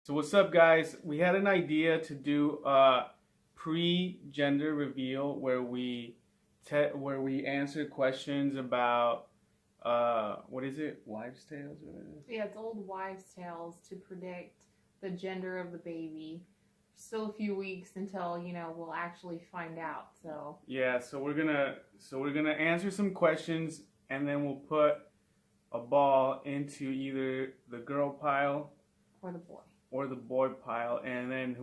So what's up, guys? We had an idea to do a pre-gender reveal where we answer questions about what is it? Wives' tales? Yeah, it's old wives' tales to predict the gender of the baby. Still a few weeks until we'll actually find out. So yeah, so we're gonna answer some questions and then we'll put a ball into either the girl pile or the boy. or the boy pile, and then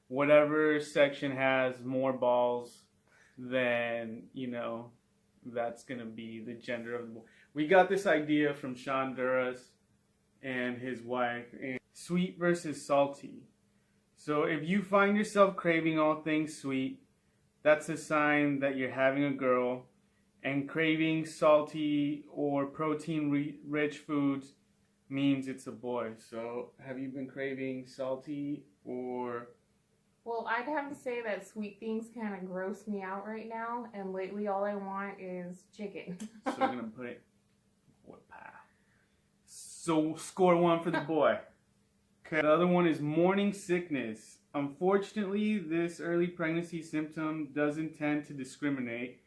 whatever section has more balls, then that's gonna be the gender of the boy. We got this idea from Shoduras and his wife. And sweet versus salty. So if you find yourself craving all things sweet, that's a sign that you're having a girl. And craving salty or protein-rich foods means it's a boy. So have you been craving salty or... Well, I'd have to say that sweet things kind of gross me out right now, and lately all I want is chicken. So we're gonna put it boy pie. So score one for the boy. Okay. The other one is morning sickness. Unfortunately, this early pregnancy symptom doesn't tend to discriminate,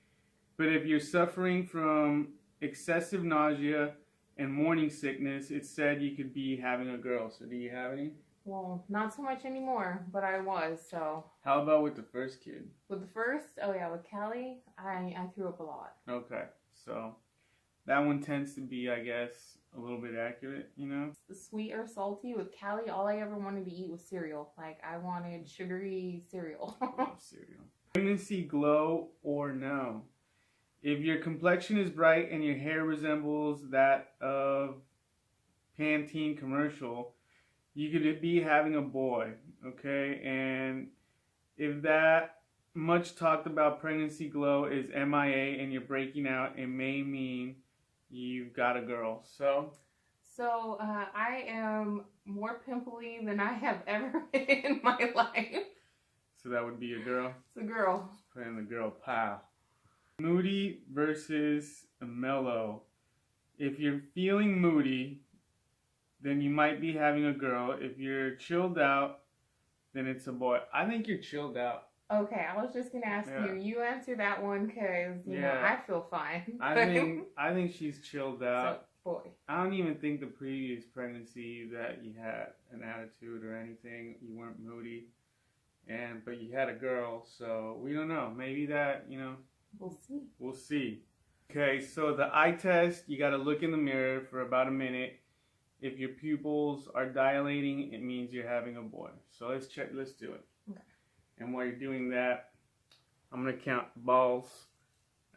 but if you're suffering from excessive nausea and morning sickness, it's said you could be having a girl. So do you have any? Well, not so much anymore, but I was, so. How about with the first kid? With the first, oh yeah, with Callie, I threw up a lot. Okay, so that one tends to be, I guess, a little bit accurate, Sweet or salty, with Callie, all I ever wanted to eat was cereal. Like, I wanted sugary cereal. I love cereal. Pregnancy glow or no? If your complexion is bright and your hair resembles that of Pantene commercial, you could be having a boy, okay? And if that much talked about pregnancy glow is MIA and you're breaking out, it may mean you've got a girl. So I am more pimply than I have ever been in my life. So that would be a girl? It's a girl. Let's put in the girl pile. Moody versus mellow. If you're feeling moody, then you might be having a girl. If you're chilled out, then it's a boy. I think you're chilled out. Okay, I was just gonna ask you. You answer that one because know I feel fine. I think she's chilled out. So, boy. I don't even think the previous pregnancy that you had an attitude or anything. You weren't moody, but you had a girl. So we don't know. Maybe that We'll see. We'll see. Okay, so the eye test, you got to look in the mirror for about a minute. If your pupils are dilating, it means you're having a boy. So let's do it. Okay. And while you're doing that, I'm going to count the balls.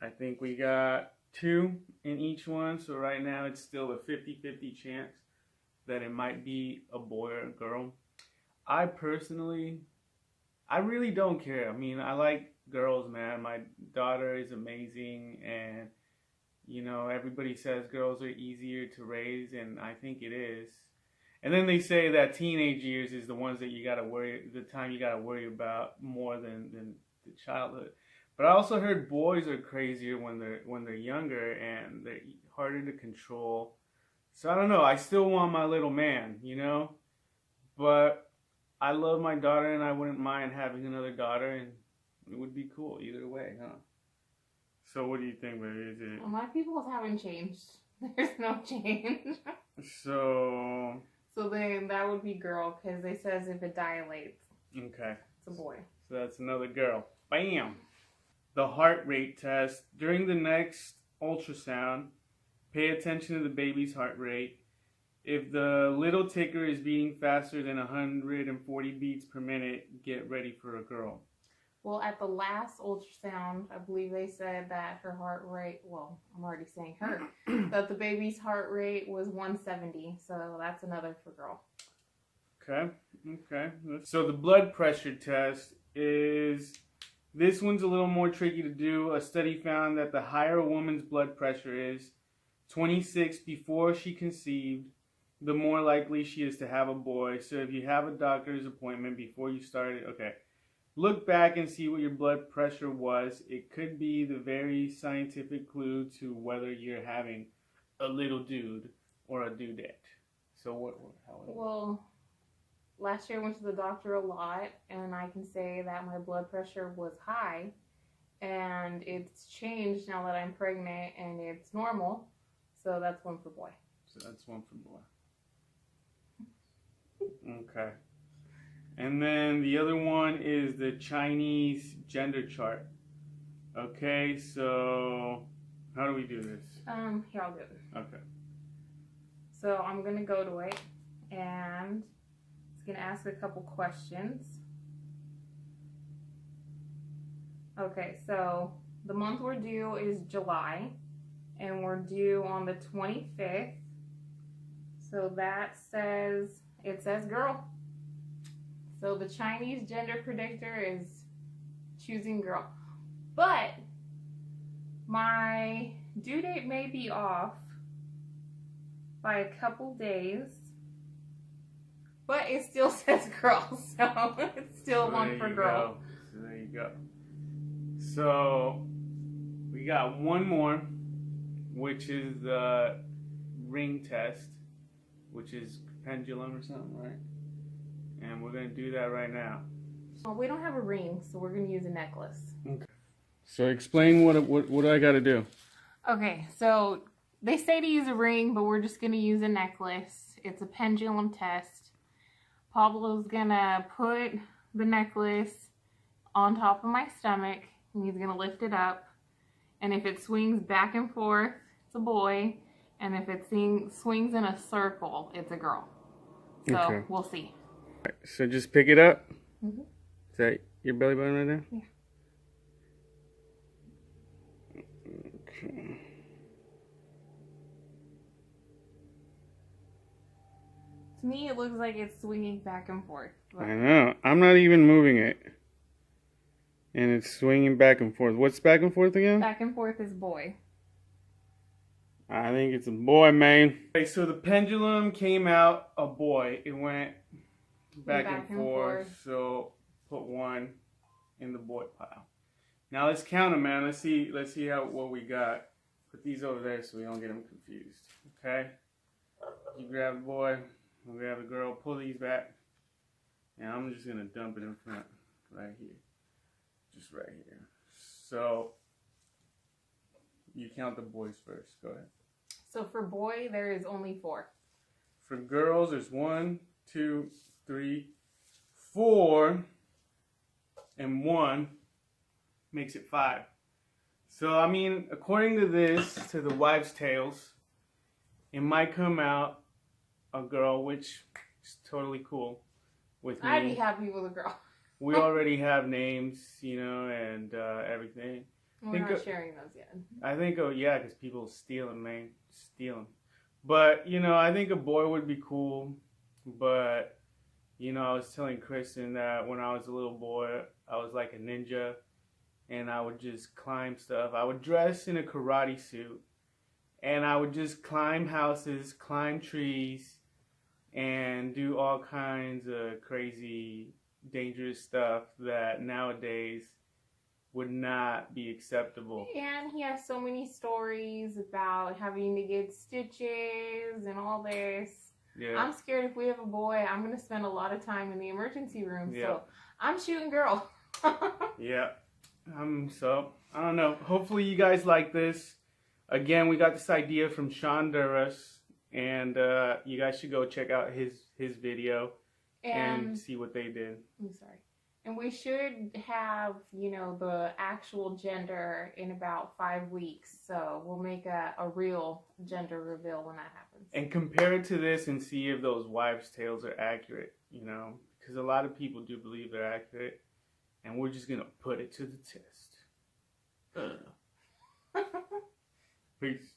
I think we got 2 in each one. So right now it's still a 50-50 chance that it might be a boy or a girl. I really don't care. I mean, I like girls, man. My daughter is amazing, and everybody says girls are easier to raise, and I think it is. And then they say that teenage years is the ones that the time you gotta worry about more than the childhood. But I also heard boys are crazier when they're younger and they're harder to control. So I don't know. I still want my little man, but I love my daughter, and I wouldn't mind having another daughter, and it would be cool either way, huh? So what do you think, baby? Is it... Well, my peoples haven't changed. There's no change. So then that would be girl, because they says if it dilates, okay, it's a boy. So that's another girl. Bam! The heart rate test. During the next ultrasound, pay attention to the baby's heart rate. If the little ticker is beating faster than 140 beats per minute, get ready for a girl. Well, at the last ultrasound, I believe they said that her heart rate, well, I'm already saying her, that the baby's heart rate was 170. So that's another for girl. Okay. So the blood pressure test this one's a little more tricky to do. A study found that the higher a woman's blood pressure is, 26 before she conceived, the more likely she is to have a boy. So if you have a doctor's appointment before you started, look back and see what your blood pressure was. It could be the very scientific clue to whether you're having a little dude or a dudette. So how? Well, last year I went to the doctor a lot, and I can say that my blood pressure was high, and it's changed now that I'm pregnant, and it's normal. So that's one for boy. So that's one for boy. Okay. And then the other one is the Chinese gender chart. Okay, so how do we do this? Here, I'll do it. Okay. So I'm gonna go to it, and it's gonna ask a couple questions. Okay, so the month we're due is July, and we're due on the 25th. So that says, it says girl. So the Chinese gender predictor is choosing girl. But my due date may be off by a couple days, but it still says girl, so it's still one for girl. So there you go. So we got one more, which is the ring test, which is pendulum or something, right? And we're gonna do that right now. Well, we don't have a ring, so we're gonna use a necklace. Okay. So explain what I got to do. Okay, so they say to use a ring, but we're just gonna use a necklace. It's a pendulum test. Pablo's gonna put the necklace on top of my stomach, and he's gonna lift it up. And if it swings back and forth, it's a boy. And if it swings in a circle, it's a girl. So Okay. We'll see. Right, so just pick it up. Mm-hmm. Is that your belly button right there? Yeah. Okay. To me, it looks like it's swinging back and forth. But I know. I'm not even moving it. And it's swinging back and forth. What's back and forth again? back and forth is boy. I think it's a boy, man. Okay, so the pendulum came out a boy. It went back and forth. So put one in the boy pile. Now let's count them, man. Let's see what we got. Put these over there so we don't get them confused. Okay? You grab the boy, I'll grab the girl. Pull these back. And I'm just gonna dump it in front, right here. Just right here. So you count the boys first. Go ahead. So for boy, there is only 4. For girls, there's 1, 2, 3, 4, and 1 makes it 5. So, I mean, according to this, to the wives' tales, it might come out a girl, which is totally cool with me. I'd be happy with a girl. We already have names, and everything. We're not sharing those yet. I think, yeah, because people steal them, man. Steal them. But, I think a boy would be cool. But, I was telling Kristen that when I was a little boy, I was like a ninja. And I would just climb stuff. I would dress in a karate suit. And I would just climb houses, climb trees, and do all kinds of crazy, dangerous stuff that nowadays would not be acceptable. And he has so many stories about having to get stitches and all this. Yeah. I'm scared if we have a boy, I'm going to spend a lot of time in the emergency room. Yeah. So I'm shooting girl. Yeah. So, I don't know. Hopefully you guys like this. Again, we got this idea from Shoduras. And you guys should go check out his video and see what they did. I'm sorry. And we should have, the actual gender in about 5 weeks. So we'll make a real gender reveal when that happens. And compare it to this and see if those wives' tales are accurate, Because a lot of people do believe they're accurate. And we're just going to put it to the test. Peace.